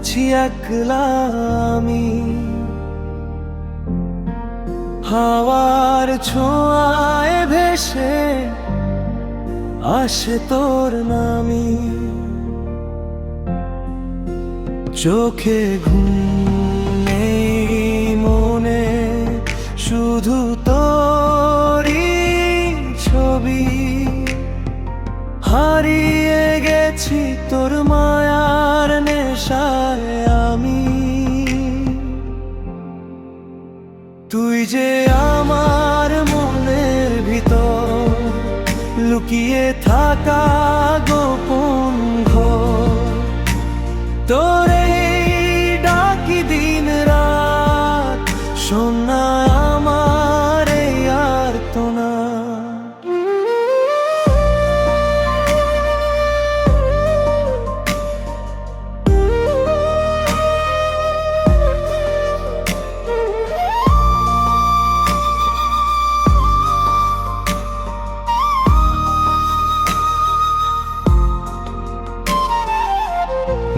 আছি একলা আমি, হাওয়ার ছোঁয়ায় ভেসে আসে তোর নামি। চোখে ঘুম নেই, মনে শুধু তোরই ছবি। হারিয়ে গেছি তোর মায়ার নেশায় আমি। তুই যে আমার মনের ভিতর লুকিয়ে থাকা গোপন ঘর। তোরে ডাকি দিন রাত, শোন না আমার এই আর্তনা।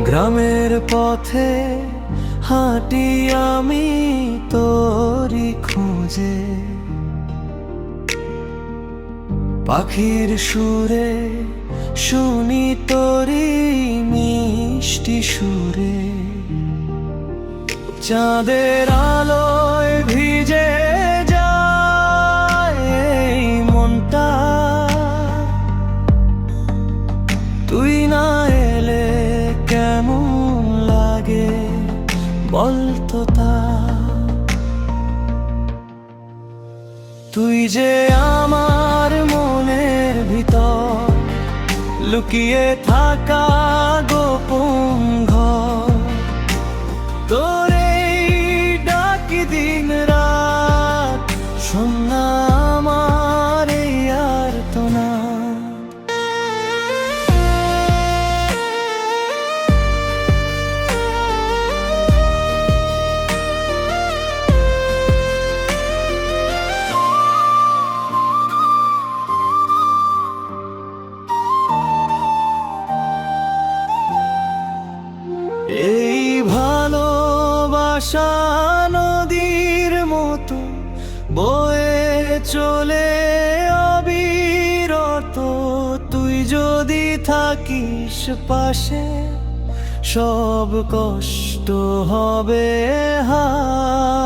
গ্রামের পথে হাঁটি আমি তোরি খুঁজে, পাখির সুরে শুনি তোরি মিষ্টি সুরে। চাঁদের আলোয় ভিজে যায় এই মনটা, তুই না এলে কেমন লাগে বলতো তা। তুই যে আমার মনের ভিতর লুকিয়ে থাকা গোপন ঘর। তোরে ডাকি দিন রাত, শোন না আমার এই আর্তনা। এই ভালোবাসা নদীর মতো বয়ে চলে অবিরত। তুই যদি থাকিস পাশে সব কষ্ট হবে হারিয়ে।